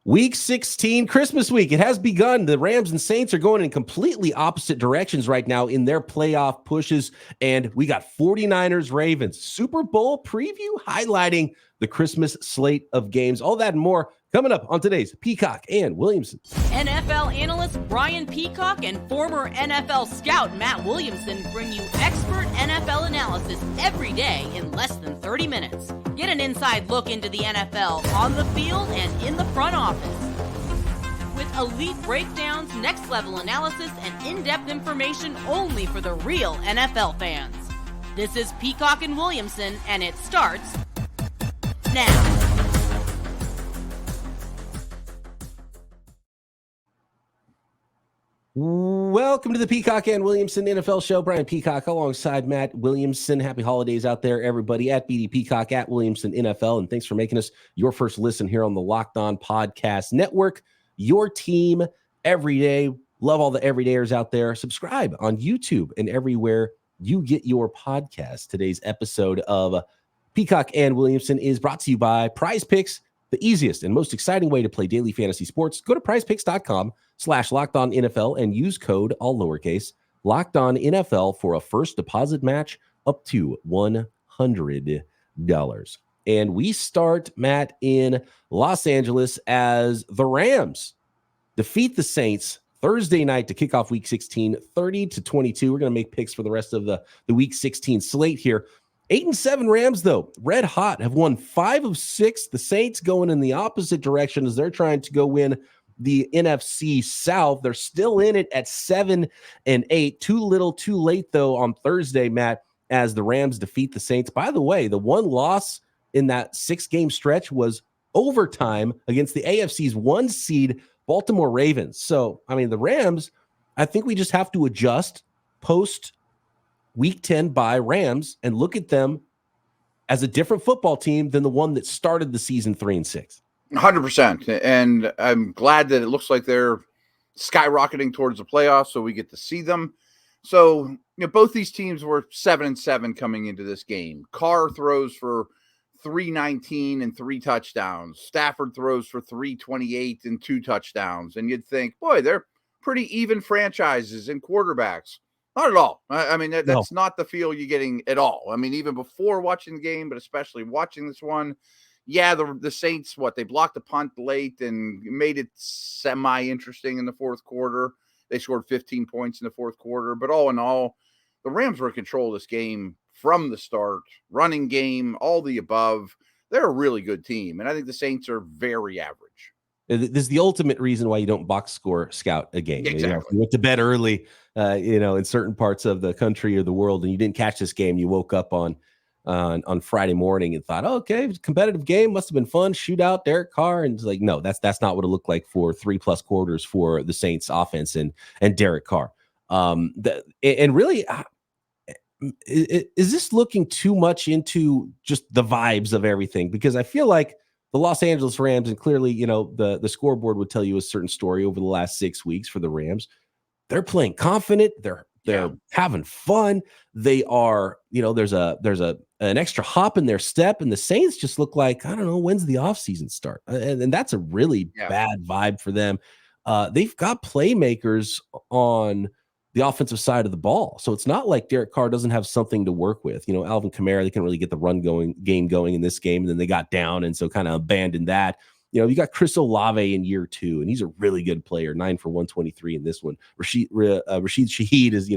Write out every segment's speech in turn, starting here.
Week 16, Christmas week. It has begun. The Rams and Saints are going in completely opposite directions right now in their playoff pushes. And we got 49ers, Ravens, Super Bowl preview highlighting the Christmas slate of games. All that and more coming up on today's Peacock and Williamson. NFL analyst Brian Peacock and former NFL scout Matt Williamson bring you expert NFL analysis every day in less than 30 minutes. Get an inside look into the NFL on the field and in the front office. With elite breakdowns, next-level analysis, and in-depth information only for the real NFL fans. This is Peacock and Williamson, and it starts now. Welcome to the Peacock and Williamson NFL Show. Brian Peacock alongside Matt Williamson. Happy holidays out there, everybody. At BD Peacock, at Williamson NFL. And thanks for making us your first listen here on the Locked On Podcast Network. Your team every day. Love all the everydayers out there. Subscribe on YouTube and everywhere you get your podcast. Today's episode of Peacock and Williamson is brought to you by PrizePicks, the easiest and most exciting way to play daily fantasy sports. Go to prizepicks.com/LockedOnNFL and use code, all lowercase, LockedOnNFL for a first deposit match up to $100. And we start, Matt, in Los Angeles as the Rams defeat the Saints Thursday night to kick off Week 16, 30-22. We're going to make picks for the rest of the Week 16 slate here. 8-7 Rams, though, red hot, have won 5 of 6. The Saints going in the opposite direction as they're trying to go win the NFC South. They're still in it at 7-8. Too little, too late, though, on Thursday, Matt, as the Rams defeat the Saints. By the way, the one loss in that 6-game stretch was overtime against the AFC's 1 seed Baltimore Ravens. So, I mean, the Rams, I think we just have to adjust post Week 10 by Rams and look at them as a different football team than the one that started the season 3-6. 100%. And I'm glad that it looks like they're skyrocketing towards the playoffs, so we get to see them. So, both these teams were 7-7 coming into this game. Carr throws for 319 and 3 touchdowns. Stafford throws for 328 and 2 touchdowns. And you'd think, boy, they're pretty even franchises and quarterbacks. Not at all. I mean, that's not the feel you're getting at all. I mean, even before watching the game, but especially watching this one, yeah, the Saints, they blocked the punt late and made it semi-interesting in the fourth quarter. They scored 15 points in the fourth quarter. But all in all, the Rams were in control of this game from the start. Running game, all the above. They're a really good team. And I think the Saints are very average. This is the ultimate reason why you don't box score scout a game. Exactly. If you went to bed early, in certain parts of the country or the world, and you didn't catch this game. You woke up on Friday morning and thought, oh, okay, competitive game, must have been fun. Shootout, Derek Carr, and it's like, no, that's not what it looked like for 3+ quarters for the Saints offense and Derek Carr. And really, is this looking too much into just the vibes of everything? Because I feel like the Los Angeles Rams, and clearly, the scoreboard would tell you a certain story over the last 6 weeks for the Rams. They're playing confident. They're having fun. They are, there's an extra hop in their step, and the Saints just look like, I don't know, when's the offseason start? And that's a really bad vibe for them. They've got playmakers on the offensive side of the ball. So it's not like Derek Carr doesn't have something to work with. Alvin Kamara, they couldn't really get the run game going in this game, and then they got down, and so kind of abandoned that. You got Chris Olave in year 2, and he's a really good player, 9 for 123 in this one. Rashid Shaheed is,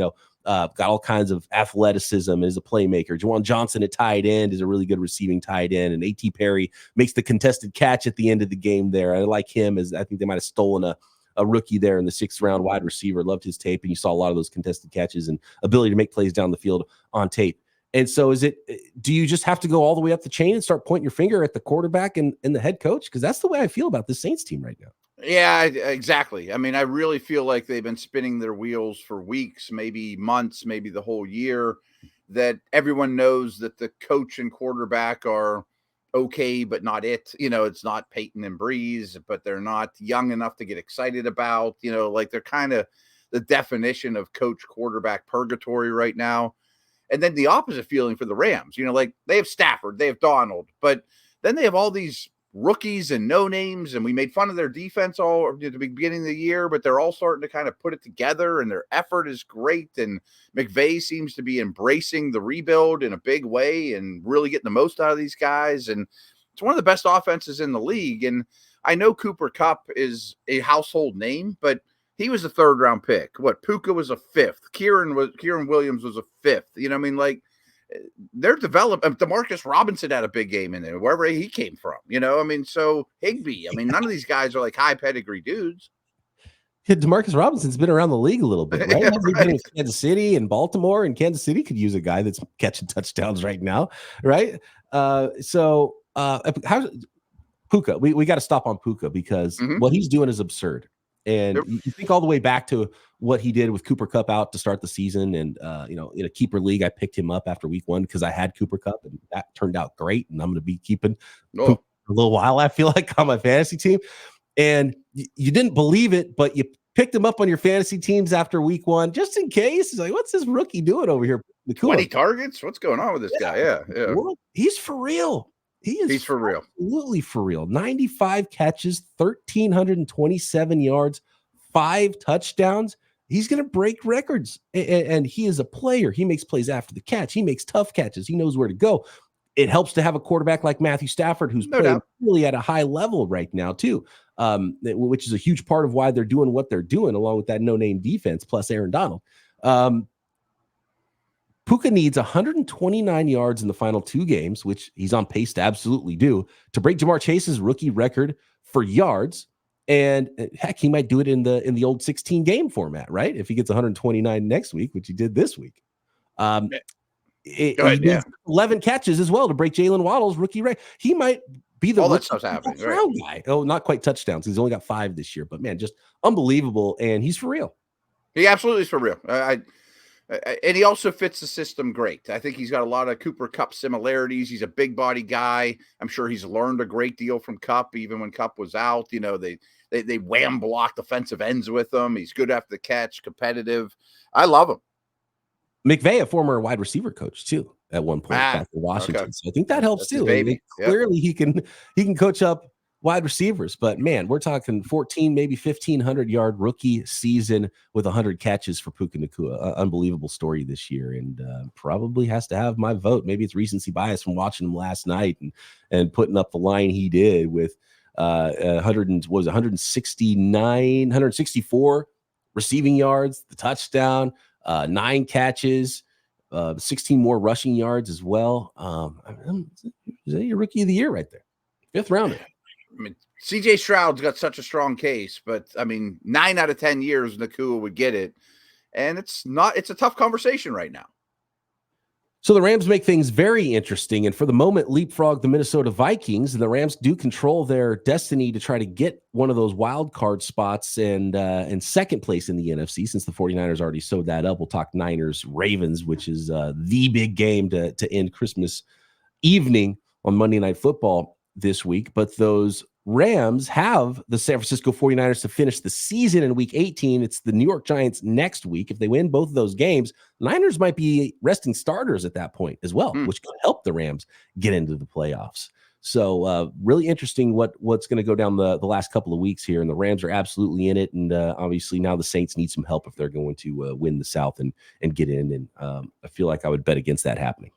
got all kinds of athleticism, is a playmaker. Juwan Johnson at tight end is a really good receiving tight end, and A.T. Perry makes the contested catch at the end of the game there. I like him, as I think they might have stolen a rookie there in the 6th round wide receiver. Loved his tape, and you saw a lot of those contested catches and ability to make plays down the field on tape. And so do you just have to go all the way up the chain and start pointing your finger at the quarterback and the head coach? Because that's the way I feel about the Saints team right now. Yeah, exactly. I mean, I really feel like they've been spinning their wheels for weeks, maybe months, maybe the whole year, that everyone knows that the coach and quarterback are okay, but not it. It's not Peyton and Breeze, but they're not young enough to get excited about. They're kind of the definition of coach quarterback purgatory right now. And then the opposite feeling for the Rams, they have Stafford, they have Donald, but then they have all these rookies and no names, and we made fun of their defense all at the beginning of the year, but they're all starting to kind of put it together, and their effort is great. And McVay seems to be embracing the rebuild in a big way and really getting the most out of these guys. And it's one of the best offenses in the league. And I know Cooper Kupp is a household name, but he was a 3rd round pick. Puka was a 5th. Kieran Williams was a 5th. You know what I mean? Like, they're developing. Demarcus Robinson had a big game in there, wherever he came from. You know, I mean, so Higbee. I mean, none of these guys are like high pedigree dudes. Yeah, Demarcus Robinson's been around the league a little bit, right? Yeah, He's been in Kansas City and Baltimore, and Kansas City could use a guy that's catching touchdowns right now, right? How's Puka? We got to stop on Puka because what he's doing is absurd. And you think all the way back to what he did with Cooper Kupp out to start the season. And, in a keeper league, I picked him up after week 1 because I had Cooper Kupp, and that turned out great. And I'm going to be keeping Puka for a little while, I feel like, on my fantasy team. And you didn't believe it, but you picked him up on your fantasy teams after week 1, just in case. He's like, what's this rookie doing over here? 20 targets? What's going on with this guy? Yeah. Well, he's for real. He's for real. Absolutely for real. 95 catches, 1,327 yards, 5 touchdowns. He's going to break records. And he is a player. He makes plays after the catch. He makes tough catches. He knows where to go. It helps to have a quarterback like Matthew Stafford, who's playing really at a high level right now, too, which is a huge part of why they're doing what they're doing, along with that no-name defense, plus Aaron Donald. Puka needs 129 yards in the final 2 games, which he's on pace to absolutely do, to break Jamar Chase's rookie record for yards. And heck, he might do it in the old 16 game format, right? If he gets 129 next week, which he did this week. He needs 11 catches as well to break Jalen Waddle's rookie record. He might be the guy. Oh, not quite touchdowns. He's only got 5 this year, but man, just unbelievable. And he's for real. He absolutely is for real. And he also fits the system great. I think he's got a lot of Cooper Kupp similarities. He's a big body guy. I'm sure he's learned a great deal from Kupp, even when Kupp was out. You know, they wham block defensive ends with him. He's good after the catch, competitive. I love him. McVay, a former wide receiver coach too, at one point back in Washington. Okay. So I think that helps too. Clearly, he can coach up wide receivers, but man, we're talking 14, maybe 1,500 yard rookie season with 100 catches for Puka Nacua. Unbelievable story this year, and probably has to have my vote. Maybe it's recency bias from watching him last night and putting up the line he did with 164 receiving yards, the touchdown, 9 catches, 16 more rushing yards as well. Is that your rookie of the year right there? 5th rounder. I mean, CJ Stroud's got such a strong case, but I mean, 9 out of 10 years Nacua would get it. And it's a tough conversation right now. So the Rams make things very interesting, and for the moment leapfrog the Minnesota Vikings, and the Rams do control their destiny to try to get one of those wild card spots and second place in the NFC, since the 49ers already sewed that up. We'll talk Niners Ravens, which is the big game to end Christmas evening on Monday Night Football this week. But those Rams have the San Francisco 49ers to finish the season in week 18. It's the New York Giants next week. If they win both of those games, Niners might be resting starters at that point as well, which could help the Rams get into the playoffs. So really interesting what's going to go down the last couple of weeks here. And the Rams are absolutely in it. And obviously now the Saints need some help if they're going to win the South and get in. And I feel like I would bet against that happening.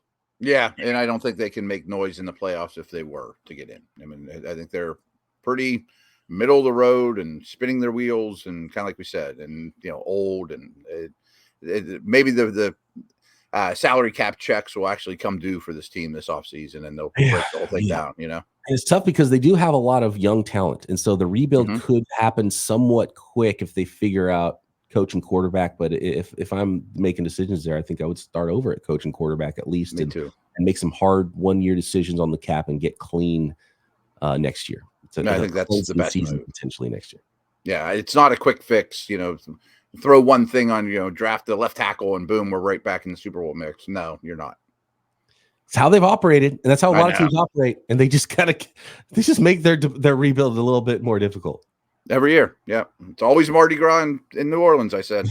Yeah, and I don't think they can make noise in the playoffs if they were to get in. I mean, I think they're pretty middle of the road and spinning their wheels and kind of like we said, and old, and maybe the salary cap checks will actually come due for this team this offseason, and they'll break the whole thing down. And it's tough because they do have a lot of young talent, and so the rebuild could happen somewhat quick if they figure out coach and quarterback. But if I'm making decisions there, I think I would start over at coach and quarterback at least, and make some hard 1-year decisions on the cap and get clean next year. I think that's the best season move. Potentially next year. Yeah, it's not a quick fix. Throw one thing on, draft the left tackle and boom, we're right back in the Super Bowl mix. No, you're not. It's how they've operated, and that's how a lot of teams operate. And they just make their rebuild a little bit more difficult every year. Yeah, it's always Mardi Gras in New Orleans. I said,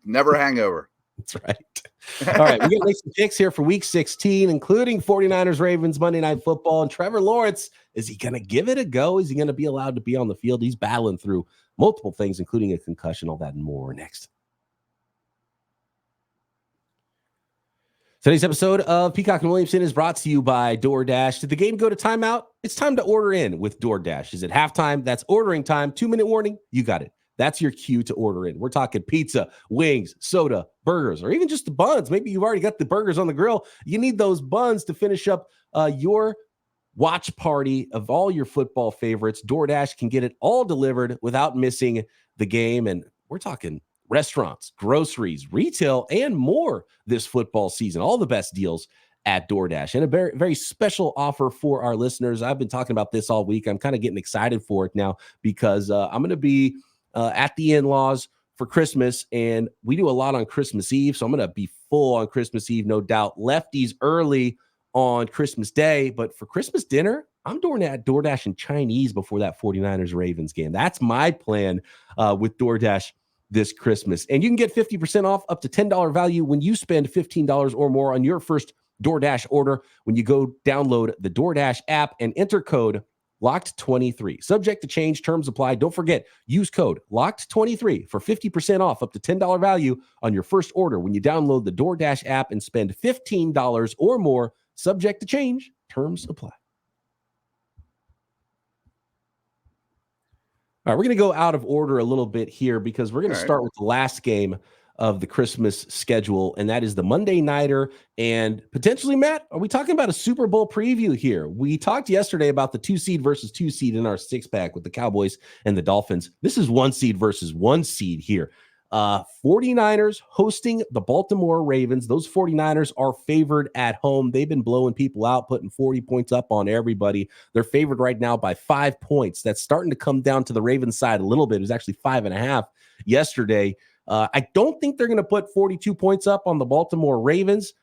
never a hangover. That's right. All right, we got some picks here for Week 16, including 49ers Ravens Monday Night Football. And Trevor Lawrence, is he going to give it a go? Is he going to be allowed to be on the field? He's battling through multiple things, including a concussion, all that and more next. Today's episode of Peacock and Williamson is brought to you by DoorDash. Did the game go to timeout? It's time to order in with DoorDash. Is it halftime? That's ordering time. 2-minute warning. You got it. That's your cue to order in. We're talking pizza, wings, soda, burgers, or even just the buns. Maybe you've already got the burgers on the grill. You need those buns to finish up your watch party of all your football favorites. DoorDash can get it all delivered without missing the game. And we're talking restaurants, groceries, retail, and more this football season. All the best deals at DoorDash. And a very, very special offer for our listeners. I've been talking about this all week. I'm kind of getting excited for it now because I'm going to be at the in-laws for Christmas, and we do a lot on Christmas Eve, so I'm going to be full on Christmas Eve, no doubt. Lefties early on Christmas Day, but for Christmas dinner, I'm doing that DoorDash and Chinese before that 49ers-Ravens game. That's my plan with DoorDash this Christmas. And you can get 50% off up to $10 value when you spend $15 or more on your first DoorDash order when you go download the DoorDash app and enter code LOCKED23. Subject to change, terms apply. Don't forget, use code LOCKED23 for 50% off up to $10 value on your first order when you download the DoorDash app and spend $15 or more. Subject to change, terms apply. All right, we're going to go out of order a little bit here because we're going to start with the last game of the Christmas schedule, and that is the Monday Nighter. And potentially, Matt, are we talking about a Super Bowl preview here? We talked yesterday about the 2-seed versus 2-seed in our six-pack with the Cowboys and the Dolphins. This is 1-seed versus 1-seed here. 49ers hosting the Baltimore Ravens. Those 49ers are favored at home. They've been blowing people out, putting 40 points up on everybody. They're favored right now by 5 points. That's starting to come down to the Ravens side a little bit. It was actually 5.5 yesterday. I don't think they're going to put 42 points up on the Baltimore Ravens.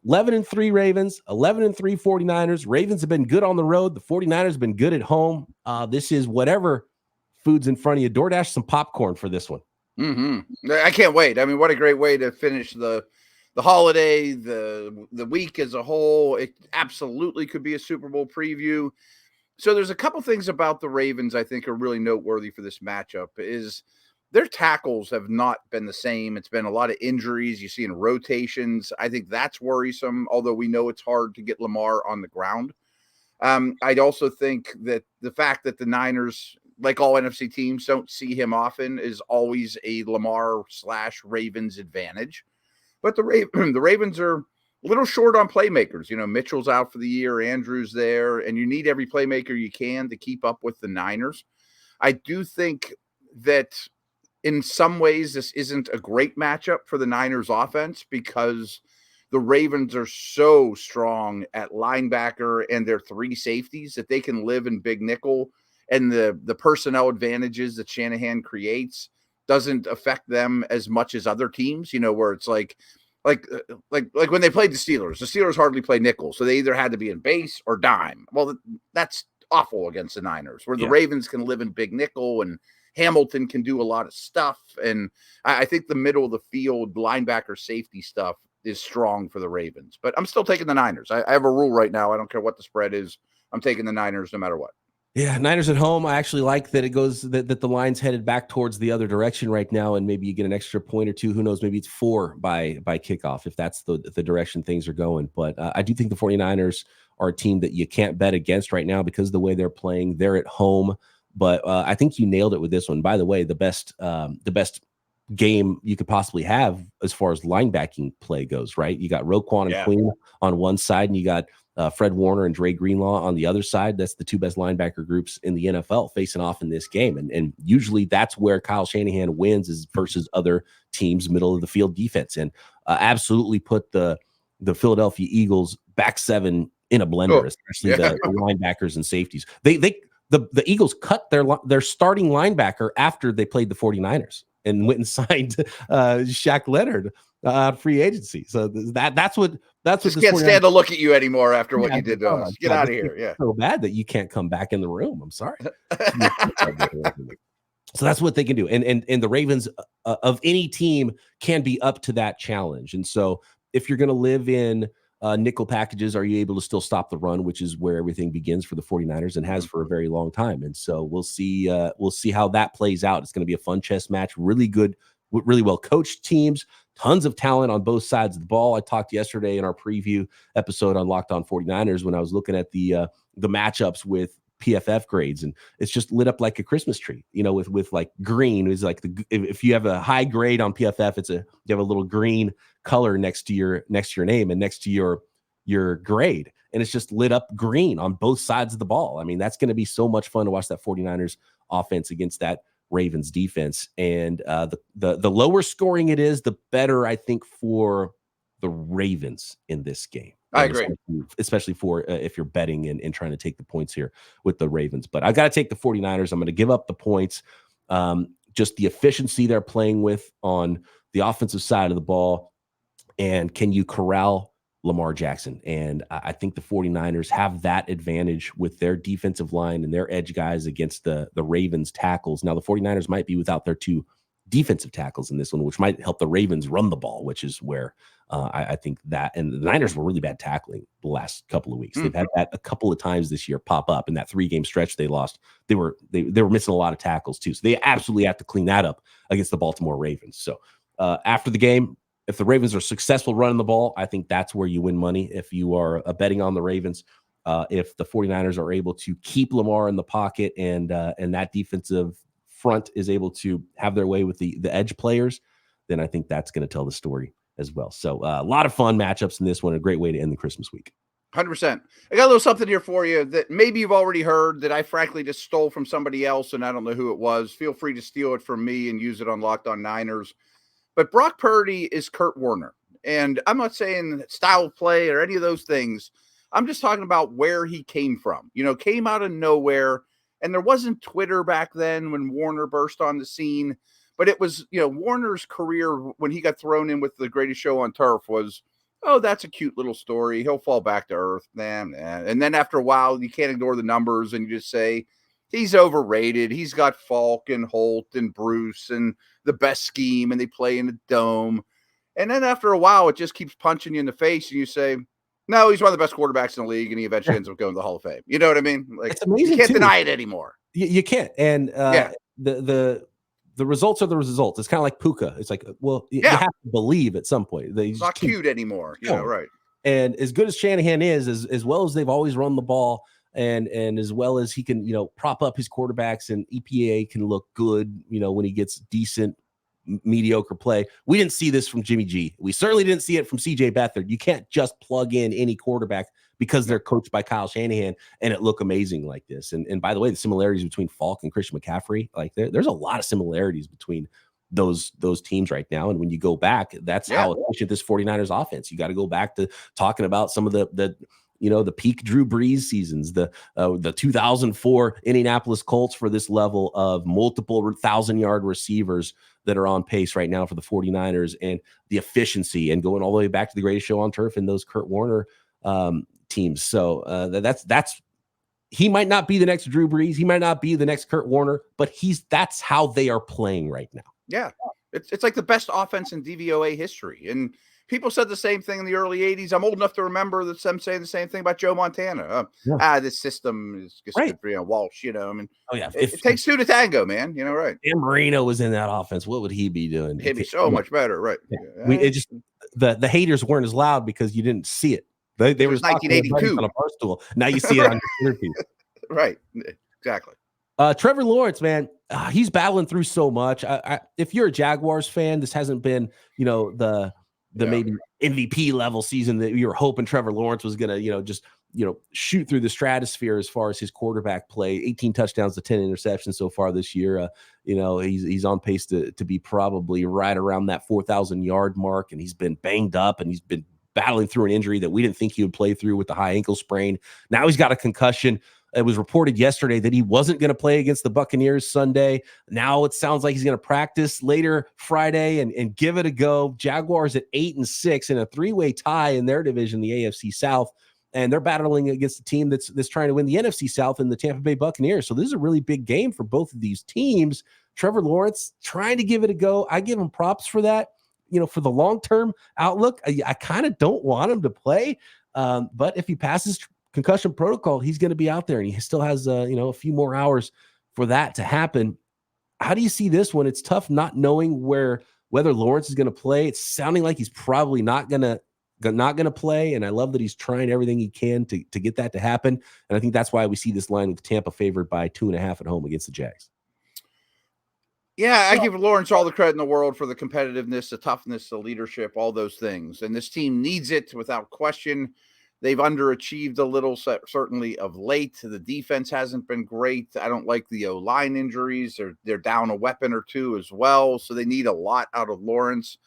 11-3 Ravens, 11-3 49ers. Ravens have been good on the road. The 49ers have been good at home. This is whatever food's in front of you. DoorDash some popcorn for this one. Mm-hmm. I can't wait. I mean, what a great way to finish the holiday, the week as a whole. It absolutely could be a Super Bowl preview. So there's a couple things about the Ravens I think are really noteworthy for this matchup is their tackles have not been the same. It's been a lot of injuries. You see in rotations. I think that's worrisome, although we know it's hard to get Lamar on the ground. I'd also think that the fact that the Niners, like all NFC teams, don't see him often is always a Lamar/Ravens advantage. But the Ravens are a little short on playmakers. You know, Mitchell's out for the year, Andrews there, and you need every playmaker you can to keep up with the Niners. I do think that in some ways this isn't a great matchup for the Niners offense because the Ravens are so strong at linebacker and their 3 safeties that they can live in big nickel. And the personnel advantages that Shanahan creates doesn't affect them as much as other teams, you know, where it's like when they played the Steelers hardly play nickel. So they either had to be in base or dime. Well, that's awful against the Niners, where the Ravens can live in big nickel and Hamilton can do a lot of stuff. And I think the middle of the field linebacker safety stuff is strong for the Ravens. But I'm still taking the Niners. I have a rule right now. I don't care what the spread is. I'm taking the Niners no matter what. Yeah, Niners at home. I actually like that it goes that the line's headed back towards the other direction right now, and maybe you get an extra point or two. Who knows? Maybe it's 4 by kickoff if that's the direction things are going. But I do think the 49ers are a team that you can't bet against right now because of the way they're playing. They're at home, but I think you nailed it with this one. By the way, the best game you could possibly have as far as linebacking play goes, right? You got Roquan and Queen on one side, and you got Fred Warner and Dre Greenlaw on the other side. That's the 2 best linebacker groups in the NFL facing off in this game. And usually that's where Kyle Shanahan wins is versus other teams' middle of the field defense. And absolutely put the Philadelphia Eagles back 7 in a blender, especially the linebackers and safeties. The Eagles cut their starting linebacker after they played the 49ers and went and signed Shaq Leonard free agency. So that's what just can't stand to look at you anymore after what you did to us. Get out of here. Yeah. So bad that you can't come back in the room. I'm sorry. So that's what they can do. And the Ravens of any team can be up to that challenge. And so if you're going to live in nickel packages, are you able to still stop the run, which is where everything begins for the 49ers and has for a very long time. And so we'll see how that plays out. It's going to be a fun chess match, really good, really well coached teams, tons of talent on both sides of the ball. I talked yesterday in our preview episode on Locked On 49ers when I was looking at the matchups with PFF grades, and it's just lit up like a Christmas tree, with like green is like if you have a high grade on PFF, you have a little green color next to your name and next to your grade, and it's just lit up green on both sides of the ball. I mean, that's going to be so much fun to watch that 49ers offense against that Ravens defense. And the lower scoring it is, the better I think for the Ravens in this game. I agree, especially for if you're betting and trying to take the points here with the Ravens. But I got to take the 49ers. I'm going to give up the points. Just the efficiency they're playing with on the offensive side of the ball. And can you corral Lamar Jackson? And I think the 49ers have that advantage with their defensive line and their edge guys against the Ravens tackles. Now, the 49ers might be without their two defensive tackles in this one, which might help the Ravens run the ball, which is where I think that, and the Niners were really bad tackling the last couple of weeks. They've had that a couple of times this year pop up in that 3-game stretch they lost. They were missing a lot of tackles too. So they absolutely have to clean that up against the Baltimore Ravens. So after the game, if the Ravens are successful running the ball, I think that's where you win money. If you are betting on the Ravens, if the 49ers are able to keep Lamar in the pocket and that defensive front is able to have their way with the edge players, then I think that's going to tell the story as well. So a lot of fun matchups in this one. A great way to end the Christmas week. 100%. I got a little something here for you that maybe you've already heard that I frankly just stole from somebody else, and I don't know who it was. Feel free to steal it from me and use it on Locked On Niners. But Brock Purdy is Kurt Warner. And I'm not saying style of play or any of those things. I'm just talking about where he came from. Came out of nowhere. And there wasn't Twitter back then when Warner burst on the scene. But it was, Warner's career when he got thrown in with the greatest show on turf was, oh, that's a cute little story. He'll fall back to earth. Man. And then after a while, you can't ignore the numbers and you just say, he's overrated. He's got Falk and Holt and Bruce and the best scheme, and they play in a dome. And then after a while, it just keeps punching you in the face, and you say, no, he's one of the best quarterbacks in the league, and he eventually ends up going to the Hall of Fame. You know what I mean? Like, it's amazing. You can't deny it anymore. You can't. And the results are the results. It's kind of like Puka. It's like, well, you have to believe at some point. He's not cute anymore. Right. And as good as Shanahan is, as well as they've always run the ball, and as well as he can, prop up his quarterbacks, and EPA can look good, when he gets decent, mediocre play. We didn't see this from Jimmy G. We certainly didn't see it from CJ Beathard. You can't just plug in any quarterback because they're coached by Kyle Shanahan and it look amazing like this. And by the way, the similarities between Falk and Christian McCaffrey, like there's a lot of similarities between those teams right now. And when you go back, that's how efficient this 49ers offense. You got to go back to talking about some of the peak Drew Brees seasons, the 2004 Indianapolis Colts for this level of multiple 1,000-yard receivers that are on pace right now for the 49ers, and the efficiency, and going all the way back to the greatest show on turf and those Kurt Warner teams. So that's he might not be the next Drew Brees. He might not be the next Kurt Warner, but that's how they are playing right now. Yeah. It's like the best offense in DVOA history. And people said the same thing in the early 80s. I'm old enough to remember that them saying the same thing about Joe Montana. This system is just good for Walsh, I mean, it takes two to tango, man. Right. Dan Marino was in that offense. What would he be doing? He'd be so much better, right? Yeah. The haters weren't as loud because you didn't see it. They were 1982 on a bar stool. Now you see it on your Twitter feed. Right. Exactly. Trevor Lawrence, man, he's battling through so much. If you're a Jaguars fan, this hasn't been, the maybe MVP level season that you were hoping Trevor Lawrence was going to, just, shoot through the stratosphere as far as his quarterback play. 18 touchdowns to 10 interceptions so far this year. He's on pace to be probably right around that 4,000-yard mark, and he's been banged up, and he's been battling through an injury that we didn't think he would play through with the high ankle sprain. Now he's got a concussion. It was reported yesterday that he wasn't going to play against the Buccaneers Sunday. Now it sounds like he's going to practice later Friday and give it a go. Jaguars at 8-6 in a 3-way tie in their division, the AFC South, and they're battling against a team that's trying to win the NFC South in the Tampa Bay Buccaneers. So this is a really big game for both of these teams. Trevor Lawrence trying to give it a go. I give him props for that. For the long-term outlook, I kind of don't want him to play. But if he passes concussion protocol, he's going to be out there, and he still has, a few more hours for that to happen. How do you see this one? It's tough not knowing whether Lawrence is going to play. It's sounding like he's probably not going to play, and I love that he's trying everything he can to get that to happen. And I think that's why we see this line with Tampa favored by 2.5 at home against the Jags. Yeah, I give Lawrence all the credit in the world for the competitiveness, the toughness, the leadership, all those things. And this team needs it without question. They've underachieved a little, certainly of late. The defense hasn't been great. I don't like the O-line injuries. They're down a weapon or two as well, so they need a lot out of Lawrence.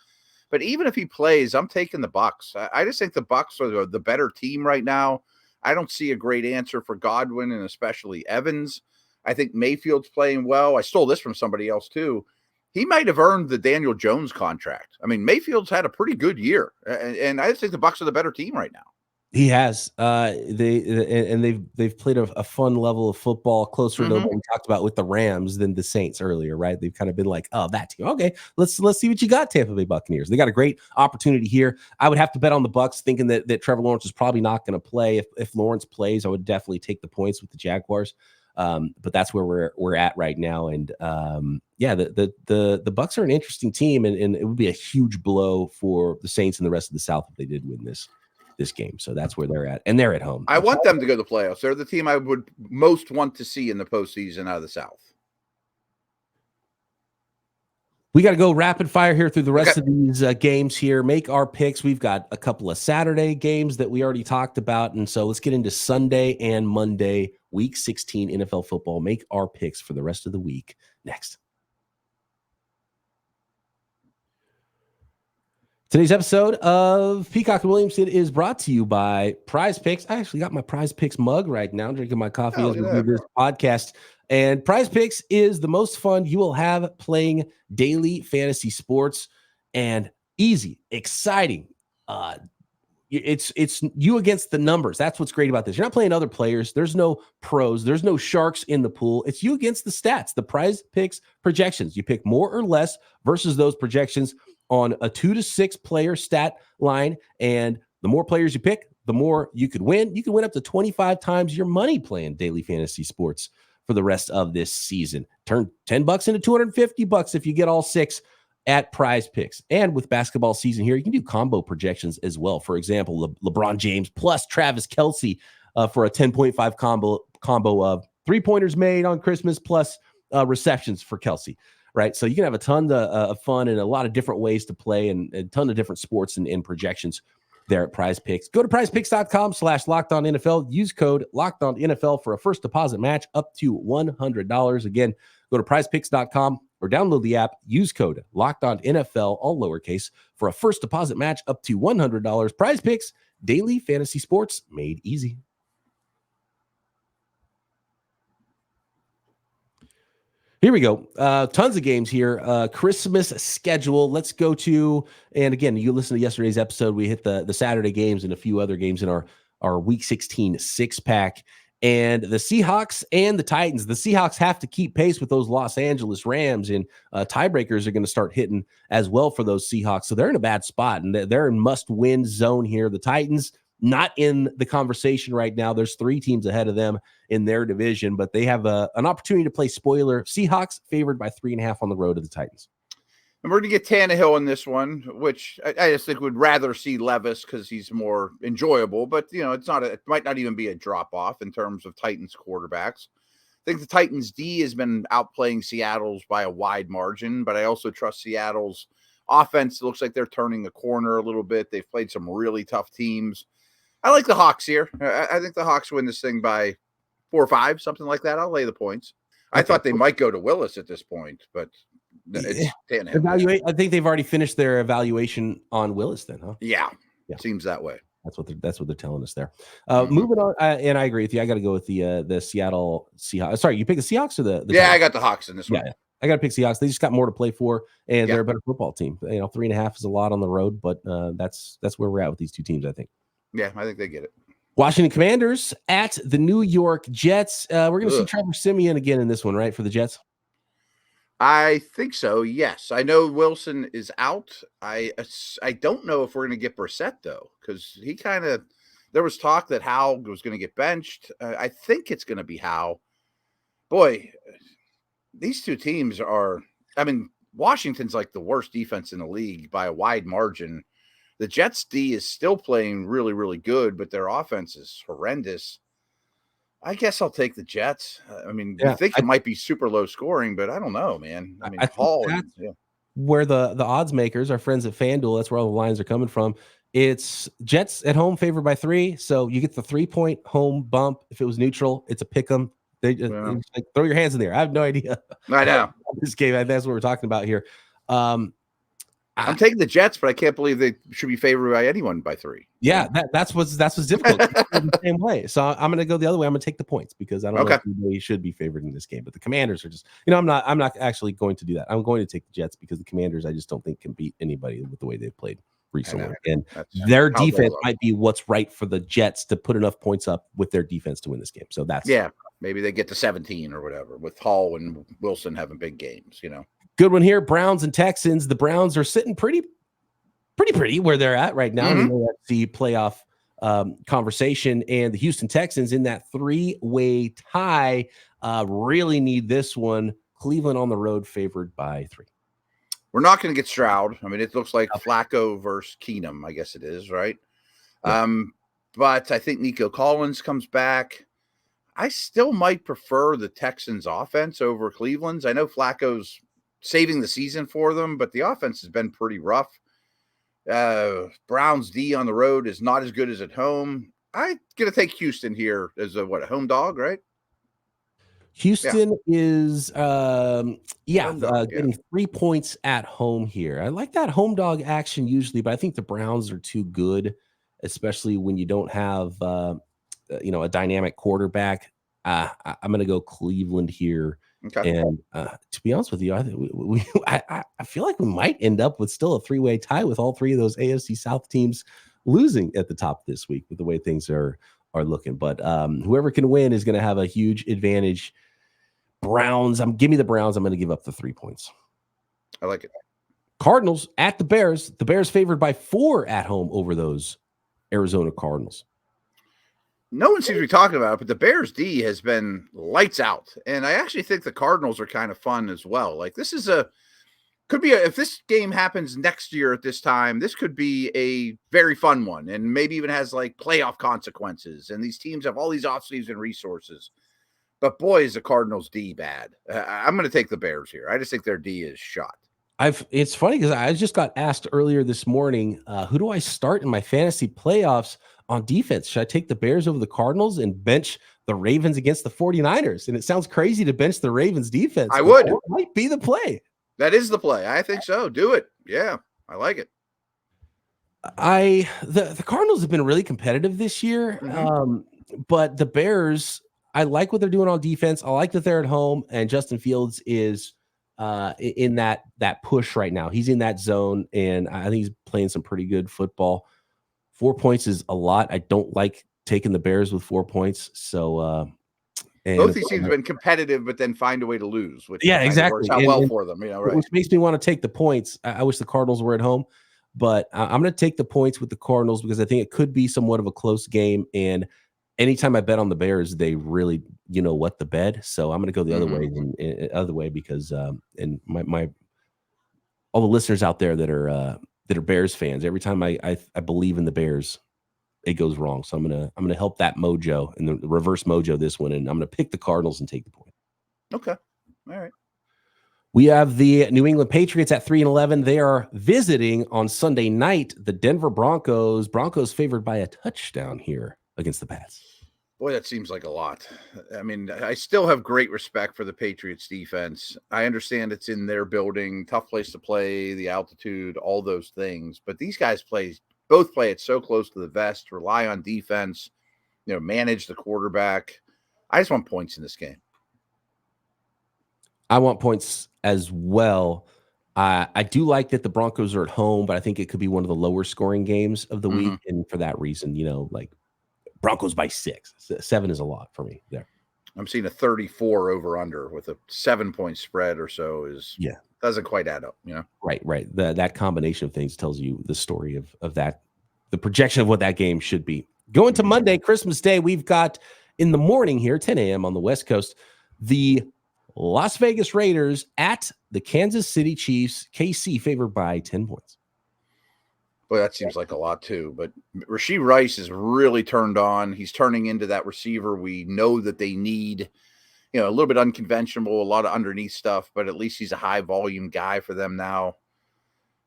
But even if he plays, I'm taking the Bucs. I just think the Bucs are the better team right now. I don't see a great answer for Godwin and especially Evans. I think Mayfield's playing well. I stole this from somebody else too. He might have earned the Daniel Jones contract. I mean, Mayfield's had a pretty good year, and I just think the Bucs are the better team right now. He has. They've played a fun level of football, closer to what we talked about with the Rams than the Saints earlier, right? They've kind of been like, oh, that team. Okay, let's see what you got, Tampa Bay Buccaneers. They got a great opportunity here. I would have to bet on the Bucs, thinking that Trevor Lawrence is probably not going to play. If Lawrence plays, I would definitely take the points with the Jaguars. But that's where we're at right now. And the Bucs are an interesting team, and it would be a huge blow for the Saints and the rest of the South if they did win this game. So that's where they're at, and they're at home. I want them to go to the playoffs. They're the team I would most want to see in the postseason out of the South. We got to go rapid fire here through the rest of these games here. Make our picks. We've got a couple of Saturday games that we already talked about, and so let's get into Sunday and Monday, Week 16 NFL football. Make our picks for the rest of the week next. Today's episode of Peacock Williamson is brought to you by PrizePicks. I actually got my PrizePicks mug right now. I'm drinking my coffee as we do this podcast. And PrizePicks is the most fun you will have playing daily fantasy sports, and easy, exciting. It's you against the numbers. That's what's great about this. You're not playing other players. There's no pros. There's no sharks in the pool. It's you against the stats, the PrizePicks projections. You pick more or less versus those projections on a 2 to 6 player stat line. And the more players you pick, the more you could win. You can win up to 25 times your money playing daily fantasy sports for the rest of this season. Turn $10 into $250 if you get all 6 at PrizePicks. And with basketball season here, you can do combo projections as well. For example, LeBron James plus Travis Kelce for a 10.5 combo of 3-pointers made on Christmas plus receptions for Kelce. Right. So you can have a ton of fun and a lot of different ways to play, and a ton of different sports and projections there at PrizePicks. Go to prizepicks.com/LockedOnNFL. Use code LockedOnNFL for a first deposit match up to $100. Again, go to prizepicks.com or download the app. Use code LockedOnNFL, all lowercase, for a first deposit match up to $100. PrizePicks, daily fantasy sports made easy. Here we go. Tons of games here. Christmas schedule. Let's go to, and again, you listen to yesterday's episode. We hit the Saturday games and a few other games in our Week 16 6-pack. And the Seahawks and the Titans. The Seahawks have to keep pace with those Los Angeles Rams, and tiebreakers are going to start hitting as well for those Seahawks. So they're in a bad spot, and they're in must-win zone here. The Titans, not in the conversation right now. There's 3 teams ahead of them in their division, but they have an opportunity to play spoiler. Seahawks favored by 3.5 on the road to the Titans. And we're going to get Tannehill in this one, which I just think would rather see Levis because he's more enjoyable. But, it might not even be a drop-off in terms of Titans quarterbacks. I think the Titans' D has been outplaying Seattle's by a wide margin, but I also trust Seattle's offense. It looks like they're turning the corner a little bit. They've played some really tough teams. I like the Hawks here. I think the Hawks win this thing by 4 or 5, something like that. I'll lay the points. Okay. I thought they might go to Willis at this point, but it's Tannehill. I think they've already finished their evaluation on Willis then, huh? Yeah. Seems that way. That's what they're telling us there. Moving on, and I agree with you. I got to go with the Seattle Seahawks. Sorry, you pick the Seahawks or the Yeah, Titans? I got the Hawks in this one. Yeah. I got to pick Seahawks. They just got more to play for, and they're a better football team. 3.5 is a lot on the road, but that's where we're at with these two teams, I think. Yeah, I think they get it. Washington Commanders at the New York Jets. We're going to see Trevor Siemian again in this one, right, for the Jets? I think so. Yes, I know Wilson is out. I don't know if we're going to get Brissett though, because he kind of there was talk that Howe was going to get benched. I think it's going to be Howe. Boy, these two teams are. I mean, Washington's like the worst defense in the league by a wide margin. The Jets D is still playing really, really good, but their offense is horrendous. I guess I'll take the Jets. I mean, you think it might be super low scoring, but I don't know, man. I mean, Hall. Where the odds makers, our friends at FanDuel, that's where all the lines are coming from. It's Jets at home favored by 3. So you get the 3-point home bump. If it was neutral, it's a pick 'em. They just like, throw your hands in there. I have no idea. I know this game. That's what we're talking about here. I'm taking the Jets, but I can't believe they should be favored by anyone by 3. Yeah, that's what's difficult. The same way. So I'm going to go the other way. I'm going to take the points because I don't know if they should be favored in this game. But the Commanders are just, I'm not actually going to do that. I'm going to take the Jets because the Commanders I just don't think can beat anybody with the way they've played recently. And their defense might be what's right for the Jets to put enough points up with their defense to win this game. So that's maybe they get to 17 or whatever with Hall and Wilson having big games. Good one here. Browns and Texans. The Browns are sitting pretty where they're at right now. That's the playoff conversation, and the Houston Texans in that 3-way tie really need this one. Cleveland on the road favored by 3. We're not going to get Stroud. I mean, it looks like Flacco versus Keenum, I guess it is, right? Yeah. But I think Nico Collins comes back. I still might prefer the Texans offense over Cleveland's. I know Flacco's saving the season for them, but the offense has been pretty rough. Browns D on the road is not as good as at home. I'm going to take Houston here as a home dog, right? Houston is getting 3 points at home here. I like that home dog action usually, but I think the Browns are too good, especially when you don't have a dynamic quarterback. I'm going to go Cleveland here. Okay. And to be honest with you, I feel like we might end up with still a 3-way tie with all 3 of those AFC South teams losing at the top this week with the way things are looking. But whoever can win is going to have a huge advantage. Browns, give me the Browns. I'm going to give up the 3 points. I like it. Cardinals at the Bears. The Bears favored by 4 at home over those Arizona Cardinals. No one seems to be talking about it, but the Bears D has been lights out. And I actually think the Cardinals are kind of fun as well. Like this is if this game happens next year at this time, this could be a very fun one and maybe even has like playoff consequences. And these teams have all these offseason resources. But boy, is the Cardinals D bad. I'm going to take the Bears here. I just think their D is shot. It's funny because I just got asked earlier this morning, who do I start in my fantasy playoffs on defense? Should I take the Bears over the Cardinals and bench the Ravens against the 49ers? And it sounds crazy to bench the Ravens defense. I would. It might be the play. That is the play. I think so. Do it. Yeah, I like it. The Cardinals have been really competitive this year, but the Bears, I like what they're doing on defense. I like that they're at home, and Justin Fields is in that push right now. He's in that zone, and I think he's playing some pretty good football. 4 points is a lot. I don't like taking the Bears with 4 points. So both these teams have been competitive, but then find a way to lose. Which exactly. Works out well for them. Right. Which makes me want to take the points. I wish the Cardinals were at home, but I'm going to take the points with the Cardinals because I think it could be somewhat of a close game. And anytime I bet on the Bears, they really, what the bet. So I'm going to go the other way because and my all the listeners out there that are Bears fans, every time I believe in the Bears, it goes wrong. So I'm gonna help that mojo and the reverse mojo this one, and I'm gonna pick the Cardinals and take the point. Okay, all right. We have the New England Patriots at 3-11. They are visiting on Sunday night the Denver Broncos. Broncos favored by a touchdown here against the Pats. Boy, that seems like a lot. I mean, I still have great respect for the Patriots defense. I understand it's in their building, tough place to play, the altitude, all those things. But these guys both play it so close to the vest, rely on defense, manage the quarterback. I just want points in this game. I want points as well. I do like that the Broncos are at home, but I think it could be one of the lower scoring games of the week. And for that reason, like Broncos by 6. 7 is a lot for me there. I'm seeing a 34 over under with a 7-point spread or so doesn't quite add up, Right. That combination of things tells you the story of that, the projection of what that game should be. Going to Monday, Christmas Day, we've got in the morning here, 10 a.m. on the West Coast, the Las Vegas Raiders at the Kansas City Chiefs. KC favored by 10 points. Boy, that seems like a lot too. But Rashee Rice is really turned on. He's turning into that receiver we know that they need. A little bit unconventional, a lot of underneath stuff, but at least he's a high volume guy for them now.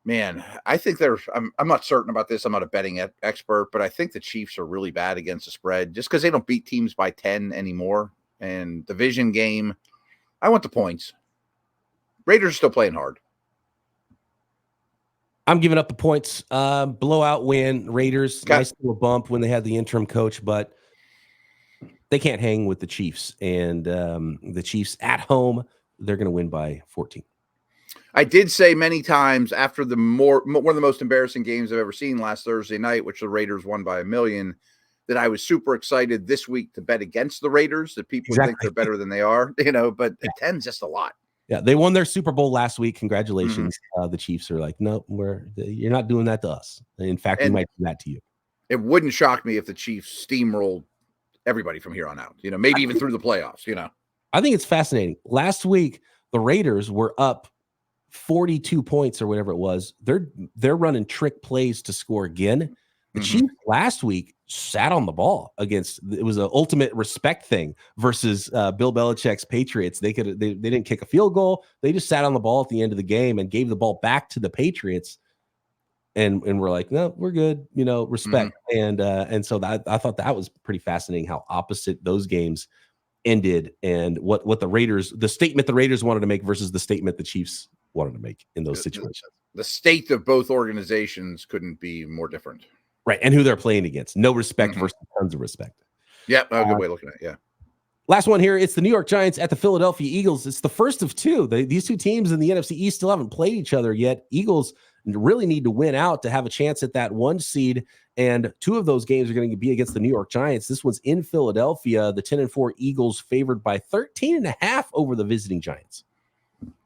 Man, I think I'm not certain about this. I'm not a betting expert, but I think the Chiefs are really bad against the spread just because they don't beat teams by 10 anymore. And division game, I want the points. Raiders are still playing hard. I'm giving up the points. Blowout win. Raiders, Okay. Nice little bump when they had the interim coach, but they can't hang with the Chiefs. And the Chiefs at home, they're going to win by 14. I did say many times after one of the most embarrassing games I've ever seen last Thursday night, which the Raiders won by 1 million, that I was super excited this week to bet against the Raiders, that people think they're better than they are, but 10's just a lot. Yeah, they won their Super Bowl last week. Congratulations. The Chiefs are like, no, you're not doing that to us. In fact, we might do that to you. It wouldn't shock me if the Chiefs steamrolled everybody from here on out, maybe even through the playoffs, I think it's fascinating. Last week, the Raiders were up 42 points or whatever it was. They're running trick plays to score again. The Chiefs last week sat on the ball against, it was an ultimate respect thing versus Bill Belichick's Patriots. They didn't kick a field goal. They just sat on the ball at the end of the game and gave the ball back to the Patriots. And we're like, no, we're good, respect. And so I thought that was pretty fascinating how opposite those games ended and what the Raiders, the statement the Raiders wanted to make versus the statement the Chiefs wanted to make in those situations. The state of both organizations couldn't be more different. Right. And who they're playing against. No respect versus tons of respect. Yep. A good way of looking at it. Yeah. Last one here. It's the New York Giants at the Philadelphia Eagles. It's the first of two. These two teams in the NFC East still haven't played each other yet. Eagles really need to win out to have a chance at that 1 seed. And 2 of those games are going to be against the New York Giants. This one's in Philadelphia. The 10-4 Eagles favored by 13.5 over the visiting Giants.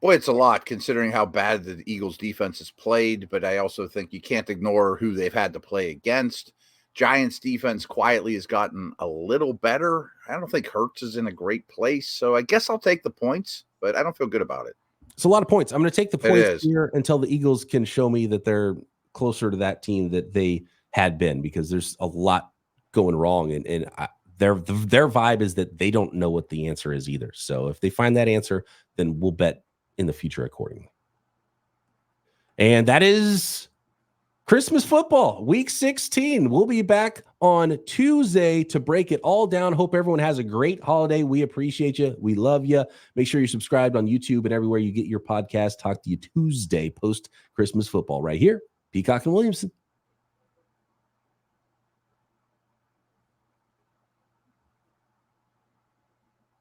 Boy, it's a lot considering how bad the Eagles defense has played, but I also think you can't ignore who they've had to play against. Giants defense quietly has gotten a little better. I don't think Hurts is in a great place, so I guess I'll take the points, but I don't feel good about it. It's a lot of points. I'm going to take the points here until the Eagles can show me that they're closer to that team that they had been, because there's a lot going wrong, and their vibe is that they don't know what the answer is either. So if they find that answer, then we'll bet in the future accordingly. And that is Christmas football, week 16. We'll be back on Tuesday to break it all down. Hope everyone has a great holiday. We appreciate you. We love you. Make sure you're subscribed on YouTube and everywhere you get your podcast. Talk to you Tuesday post Christmas football right here. Peacock and Williamson.